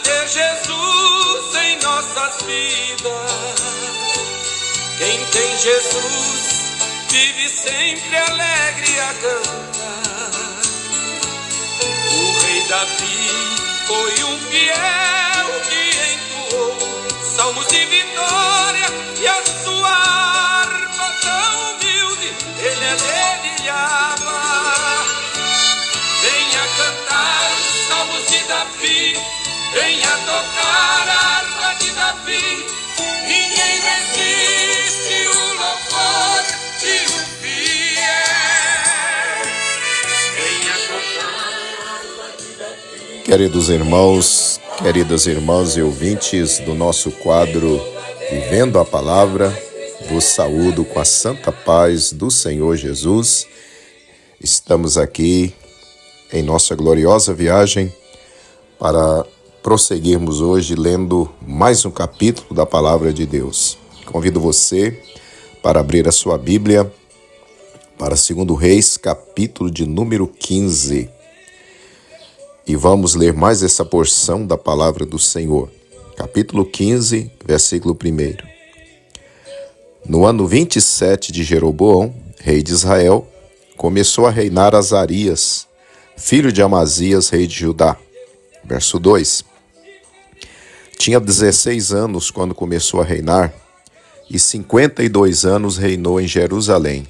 ter Jesus em nossas vidas. Quem tem Jesus vive sempre alegre a cantar. O rei Davi foi um fiel que entoou salmos de vitória, e a sua harpa tão humilde ele dedilhava. Venha cantar os salmos de Davi, venha tocar a harpa de Davi. Ninguém resiste o louvor de um fiel. Venha tocar a harpa de Davi. Queridos irmãos, queridas irmãs e ouvintes do nosso quadro Vivendo a Palavra, vos saúdo com a santa paz do Senhor Jesus. Estamos aqui em nossa gloriosa viagem para prosseguirmos hoje lendo mais um capítulo da Palavra de Deus. Convido você para abrir a sua Bíblia para 2 Reis, capítulo de número 15. E vamos ler mais essa porção da Palavra do Senhor. Capítulo 15, versículo 1. No ano 27 de Jeroboão, rei de Israel, começou a reinar Azarias, filho de Amazias, rei de Judá. Verso 2. Tinha 16 anos quando começou a reinar, e 52 anos reinou em Jerusalém.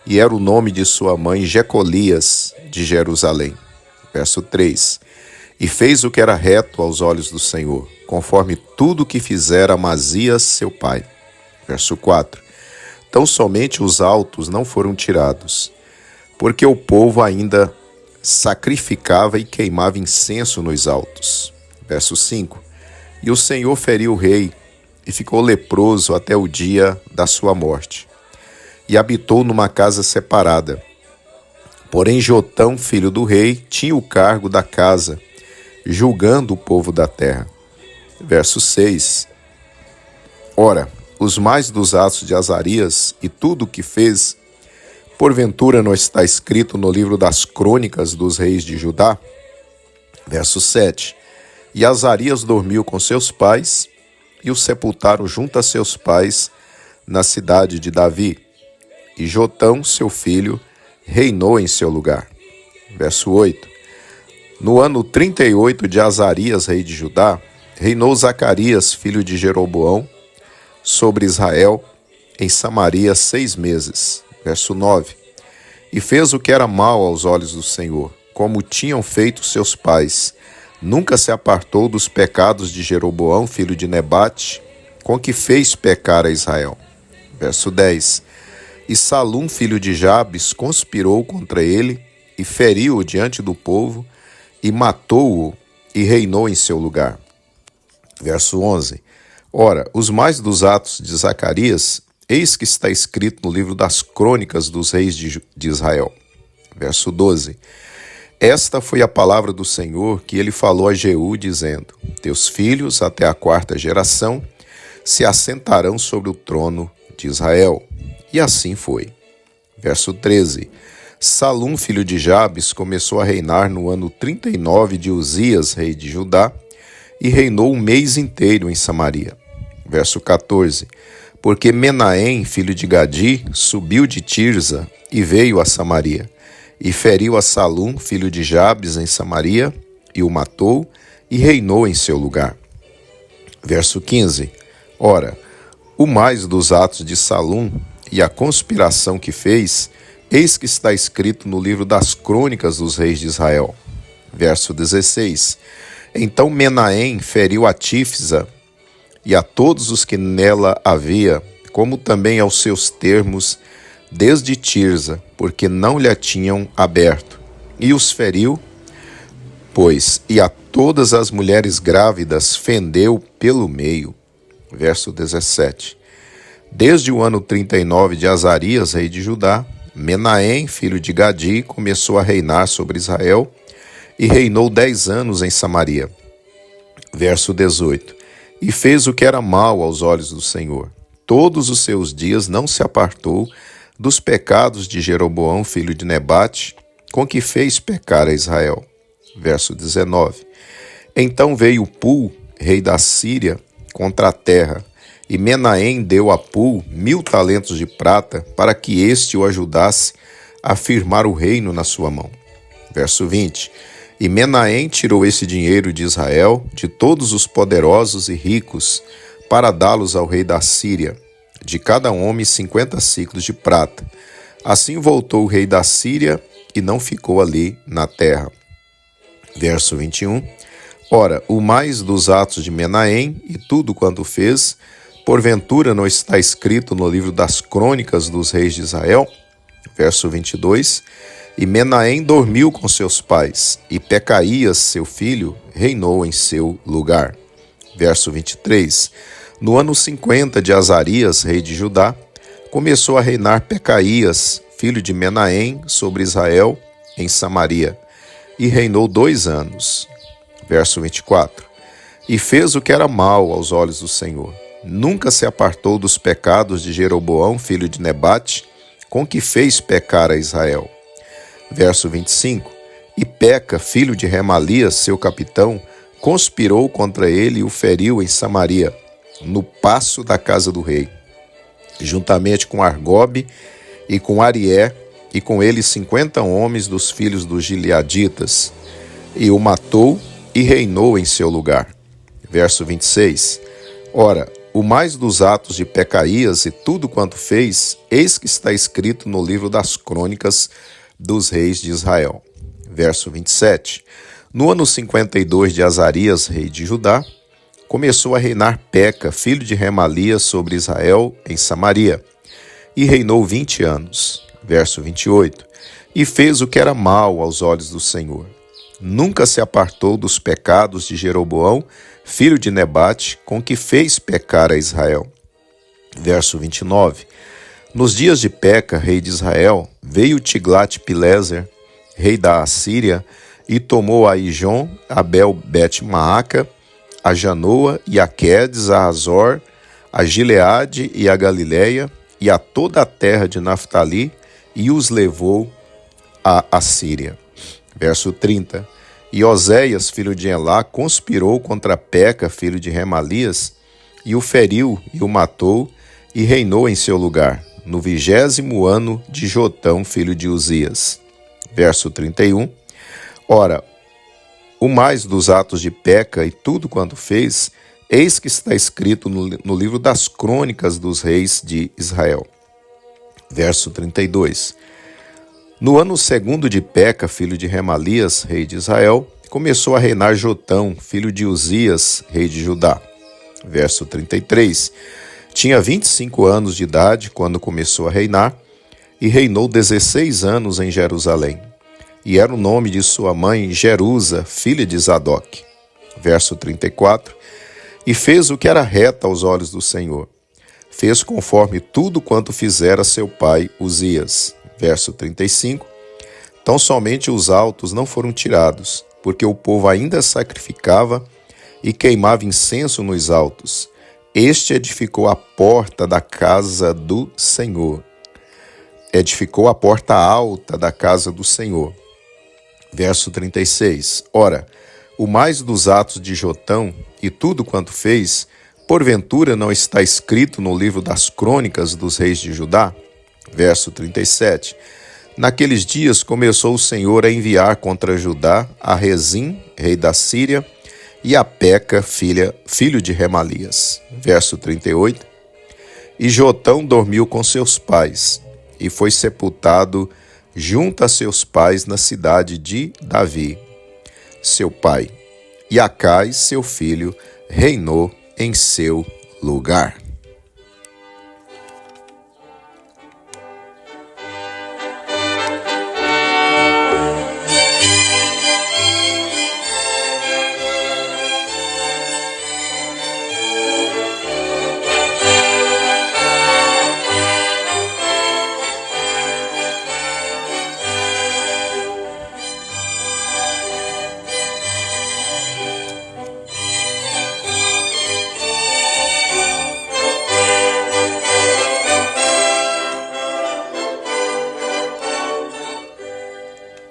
E era o nome de sua mãe Jecolias, de Jerusalém. Verso 3. E fez o que era reto aos olhos do Senhor, conforme tudo que fizera Amazias, seu pai. Verso 4. Tão somente os altos não foram tirados, porque o povo ainda sacrificava e queimava incenso nos altos. Verso 5. E o Senhor feriu o rei, e ficou leproso até o dia da sua morte. E habitou numa casa separada. Porém Jotão, filho do rei, tinha o cargo da casa, julgando o povo da terra. Verso 6. Ora, os mais dos atos de Azarias e tudo o que fez, porventura não está escrito no livro das crônicas dos reis de Judá? Verso 7. E Azarias dormiu com seus pais, e o sepultaram junto a seus pais na cidade de Davi. E Jotão, seu filho, reinou em seu lugar. Verso 8. No ano 38 de Azarias, rei de Judá, reinou Zacarias, filho de Jeroboão, sobre Israel, em Samaria 6 meses. Verso 9. E fez o que era mal aos olhos do Senhor, como tinham feito seus pais. Nunca se apartou dos pecados de Jeroboão, filho de Nebate, com que fez pecar a Israel. Verso 10. E Salum, filho de Jabes, conspirou contra ele, e feriu-o diante do povo, e matou-o, e reinou em seu lugar. Verso 11. Ora, os mais dos atos de Zacarias, eis que está escrito no livro das crônicas dos reis de Israel. Verso 12. Esta foi a palavra do Senhor que ele falou a Jeú, dizendo: Teus filhos, até a 4ª geração, se assentarão sobre o trono de Israel. E assim foi. Verso 13. Salum, filho de Jabes, começou a reinar no ano 39 de Uzias, rei de Judá, e reinou um mês inteiro em Samaria. Verso 14. Porque Menahem, filho de Gadi, subiu de Tirza e veio a Samaria, e feriu a Salum, filho de Jabes, em Samaria, e o matou, e reinou em seu lugar. Verso 15. Ora, o mais dos atos de Salum e a conspiração que fez, eis que está escrito no livro das crônicas dos reis de Israel. Verso 16. Então Menahem feriu a Tífisa e a todos os que nela havia, como também aos seus termos, desde Tirza, porque não lhe a tinham aberto. E os feriu, pois, e a todas as mulheres grávidas fendeu pelo meio. Verso 17. Desde o ano 39 de Azarias, rei de Judá, Menahem, filho de Gadi, começou a reinar sobre Israel e reinou 10 anos em Samaria. Verso 18. E fez o que era mal aos olhos do Senhor. Todos os seus dias não se apartou dos pecados de Jeroboão, filho de Nebate, com que fez pecar a Israel. Verso 19. Então veio Pul, rei da Síria, contra a terra, e Menahem deu a Pul 1000 talentos de prata para que este o ajudasse a firmar o reino na sua mão. Verso 20. E Menahem tirou esse dinheiro de Israel, de todos os poderosos e ricos, para dá-los ao rei da Síria, de cada homem 50 siclos de prata. Assim voltou o rei da Síria e não ficou ali na terra. Verso 21. Ora, o mais dos atos de Menahem e tudo quanto fez, porventura não está escrito no livro das crônicas dos reis de Israel? Verso 22. E Menahem dormiu com seus pais, e Pecaías, seu filho, reinou em seu lugar. Verso 23. No ano 50 de Azarias, rei de Judá, começou a reinar Pecaías, filho de Menahem, sobre Israel, em Samaria, e reinou 2 anos. Verso 24. E fez o que era mal aos olhos do Senhor. Nunca se apartou dos pecados de Jeroboão, filho de Nebate, com que fez pecar a Israel. Verso 25. E Peca, filho de Remalias, seu capitão, conspirou contra ele e o feriu em Samaria, no paço da casa do rei, juntamente com Argobe e com Arié, e com ele 50 homens dos filhos dos Gileaditas, e o matou e reinou em seu lugar. Verso 26. Ora, o mais dos atos de Pecaías e tudo quanto fez, eis que está escrito no livro das crônicas dos reis de Israel. Verso 27. No ano 52 de Azarias, rei de Judá, começou a reinar Peca, filho de Remalias, sobre Israel, em Samaria, e reinou 20 anos. Verso 28. E fez o que era mal aos olhos do Senhor. Nunca se apartou dos pecados de Jeroboão, filho de Nebate, com que fez pecar a Israel. Verso 29. Nos dias de Peca, rei de Israel, veio Tiglat-Pileser, rei da Assíria, e tomou a Ijon, a Bel-Bet-Maaca, a Janoa e a Quedes, a Azor, a Gileade e a Galileia, e a toda a terra de Naftali, e os levou à Assíria. Verso 30. E Oséias, filho de Elá, conspirou contra Peca, filho de Remalias, e o feriu e o matou, e reinou em seu lugar, no 20º ano de Jotão, filho de Uzias. Verso 31. Ora, o mais dos atos de Peca e tudo quanto fez, eis que está escrito no livro das crônicas dos reis de Israel. Verso 32. No ano 2º de Peca, filho de Remalias, rei de Israel, começou a reinar Jotão, filho de Uzias, rei de Judá. Verso 33. Tinha 25 anos de idade quando começou a reinar, e reinou 16 anos em Jerusalém. E era o nome de sua mãe Jerusa, filha de Zadok. Verso 34. E fez o que era reto aos olhos do Senhor. Fez conforme tudo quanto fizera seu pai Uzias. Verso 35. Tão somente os altos não foram tirados, porque o povo ainda sacrificava e queimava incenso nos altos. Este edificou a porta da casa do Senhor. Edificou a porta alta da casa do Senhor. Verso 36. Ora, o mais dos atos de Jotão e tudo quanto fez, porventura não está escrito no livro das crônicas dos reis de Judá? Verso 37. Naqueles dias começou o Senhor a enviar contra Judá a Rezim, rei da Síria, e a Peca, filho de Remalias. Verso 38. E Jotão dormiu com seus pais, e foi sepultado junto a seus pais na cidade de Davi, seu pai. E Acais, seu filho, reinou em seu lugar.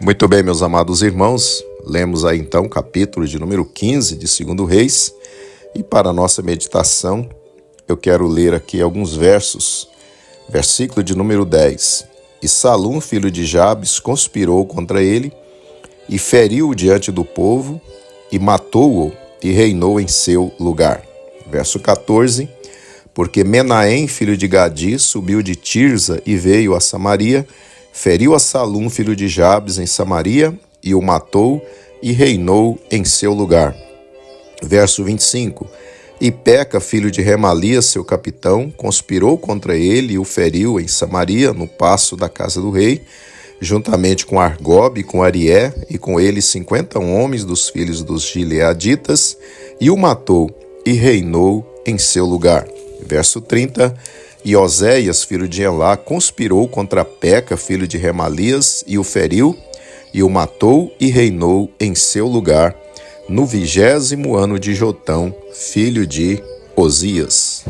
Muito bem, meus amados irmãos, Lemos aí então o capítulo de número 15 de 2 Reis. E para a nossa meditação, eu quero ler aqui alguns versos. Versículo de número 10. E Salum, filho de Jabes, conspirou contra ele e feriu-o diante do povo e matou-o e reinou em seu lugar. Verso 14. Porque Menahem, filho de Gadi, subiu de Tirza e veio a Samaria, feriu a Salum, filho de Jabes, em Samaria, e o matou e reinou em seu lugar. Verso 25. E Peca, filho de Remalias, seu capitão, conspirou contra ele e o feriu em Samaria, no paço da casa do rei, juntamente com Argob e com Arié, e com ele 50 homens dos filhos dos gileaditas, e o matou e reinou em seu lugar. Verso 30. E Oséias, filho de Elá, conspirou contra Peca, filho de Remalias, e o feriu, e o matou e reinou em seu lugar, no 20º ano de Jotão, filho de Osias.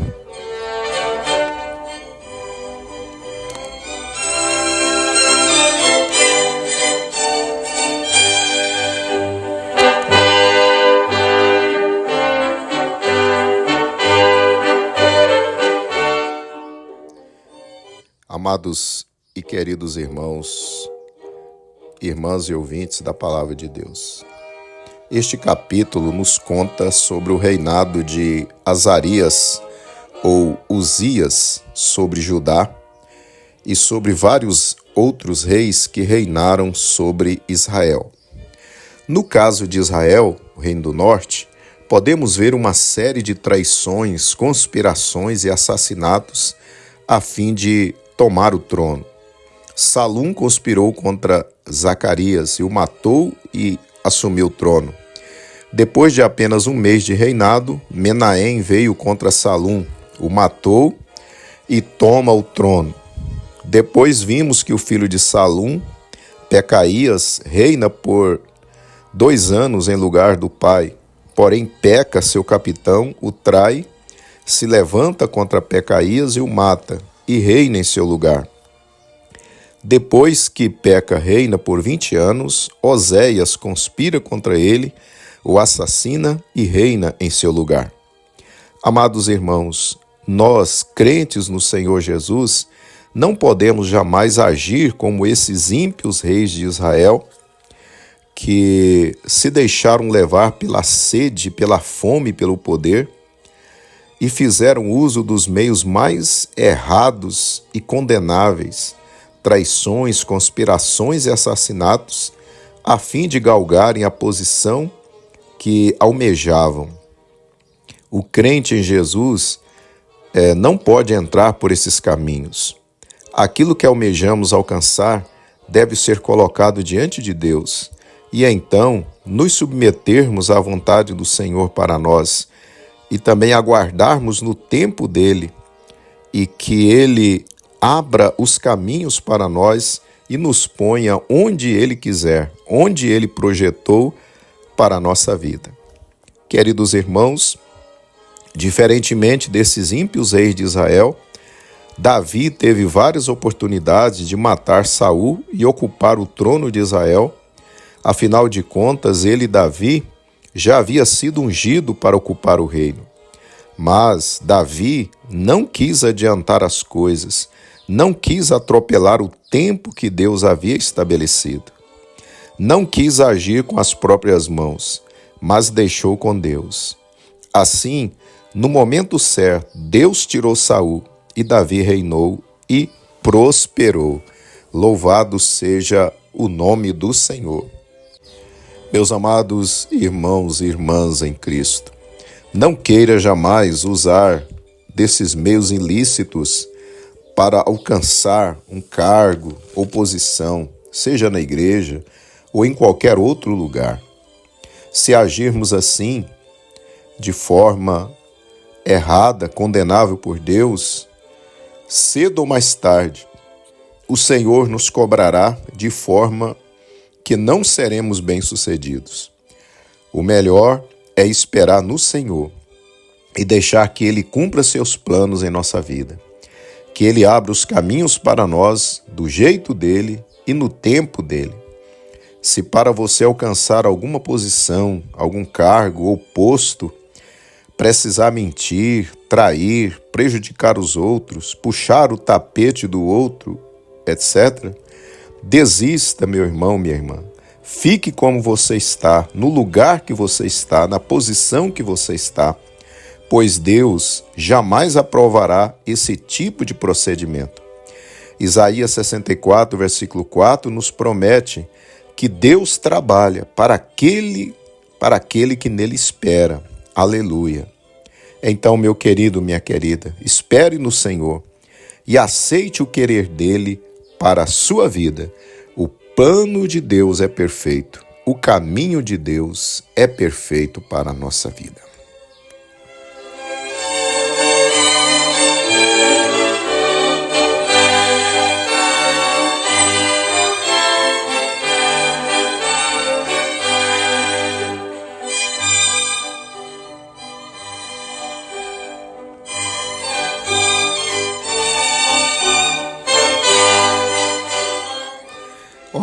Amados e queridos irmãos, irmãs e ouvintes da Palavra de Deus, este capítulo nos conta sobre o reinado de Azarias ou Uzias sobre Judá e sobre vários outros reis que reinaram sobre Israel. No caso de Israel, o Reino do Norte, podemos ver uma série de traições, conspirações e assassinatos a fim de tomar o trono. Salum conspirou contra Zacarias e o matou e assumiu o trono. Depois de apenas um mês de reinado, Menahem veio contra Salum, o matou e toma o trono. Depois vimos que o filho de Salum, Pecaías, reina por 2 anos em lugar do pai. Porém, Peca, seu capitão, o trai, se levanta contra Pecaías e o mata, e reina em seu lugar. Depois que Peca reina por 20 anos, Oséias conspira contra ele, o assassina e reina em seu lugar. Amados irmãos, nós, crentes no Senhor Jesus, não podemos jamais agir como esses ímpios reis de Israel, que se deixaram levar pela sede, pela fome, pelo poder, e fizeram uso dos meios mais errados e condenáveis, traições, conspirações e assassinatos, a fim de galgarem a posição que almejavam. O crente em Jesus não pode entrar por esses caminhos. Aquilo que almejamos alcançar deve ser colocado diante de Deus, e então nos submetermos à vontade do Senhor para nós, e também aguardarmos no tempo dele e que ele abra os caminhos para nós e nos ponha onde ele quiser, onde ele projetou para a nossa vida. Queridos irmãos, diferentemente desses ímpios reis de Israel, Davi teve várias oportunidades de matar Saul e ocupar o trono de Israel. Afinal de contas, ele, Davi, já havia sido ungido para ocupar o reino. Mas Davi não quis adiantar as coisas, não quis atropelar o tempo que Deus havia estabelecido. Não quis agir com as próprias mãos, mas deixou com Deus. Assim, no momento certo, Deus tirou Saul e Davi reinou e prosperou. Louvado seja o nome do Senhor. Meus amados irmãos e irmãs em Cristo, não queira jamais usar desses meios ilícitos para alcançar um cargo ou posição, seja na igreja ou em qualquer outro lugar. Se agirmos assim, de forma errada, condenável por Deus, cedo ou mais tarde, o Senhor nos cobrará de forma que não seremos bem-sucedidos. O melhor é esperar no Senhor e deixar que Ele cumpra seus planos em nossa vida. Que Ele abra os caminhos para nós do jeito dEle e no tempo dEle. Se para você alcançar alguma posição, algum cargo ou posto, precisar mentir, trair, prejudicar os outros, puxar o tapete do outro, etc., desista, meu irmão, minha irmã. Fique como você está, no lugar que você está, na posição que você está, pois Deus jamais aprovará esse tipo de procedimento. Isaías 64, versículo 4, nos promete que Deus trabalha para aquele que nele espera. Aleluia. Então, meu querido, minha querida, espere no Senhor e aceite o querer dele para a sua vida. O plano de Deus é perfeito. O caminho de Deus é perfeito para a nossa vida.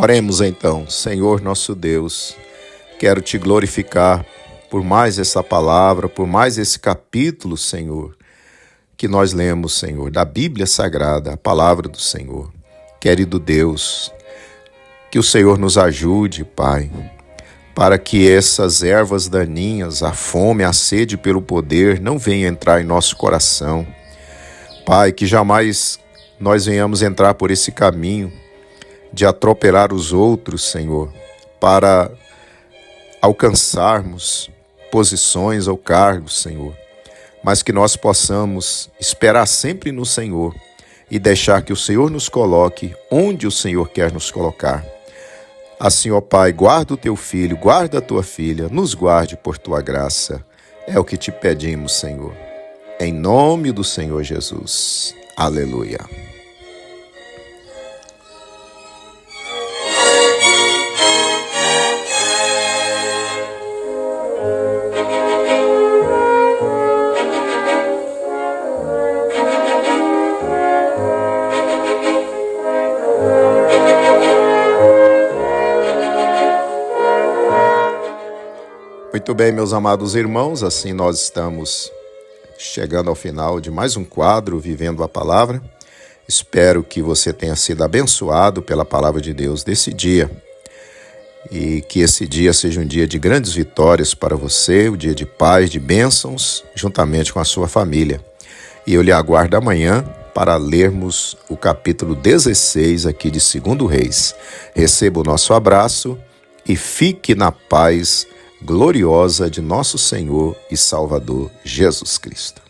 Oremos então. Senhor nosso Deus, quero te glorificar por mais essa palavra, por mais esse capítulo, Senhor, que nós lemos, Senhor, da Bíblia Sagrada, a palavra do Senhor. Querido Deus, que o Senhor nos ajude, Pai, para que essas ervas daninhas, a fome, a sede pelo poder, não venham entrar em nosso coração. Pai, que jamais nós venhamos entrar por esse caminho de atropelar os outros, Senhor, para alcançarmos posições ou cargos, Senhor, mas que nós possamos esperar sempre no Senhor e deixar que o Senhor nos coloque onde o Senhor quer nos colocar. Assim, ó Pai, guarda o teu filho, guarda a tua filha, nos guarde por tua graça. É o que te pedimos, Senhor. Em nome do Senhor Jesus. Aleluia. Muito bem, meus amados irmãos, assim nós estamos chegando ao final de mais um quadro, Vivendo a Palavra. Espero que você tenha sido abençoado pela palavra de Deus desse dia e que esse dia seja um dia de grandes vitórias para você, um dia de paz, de bênçãos, juntamente com a sua família. E eu lhe aguardo amanhã para lermos o capítulo 16 aqui de 2 Reis. Receba o nosso abraço e fique na paz gloriosa de nosso Senhor e Salvador Jesus Cristo.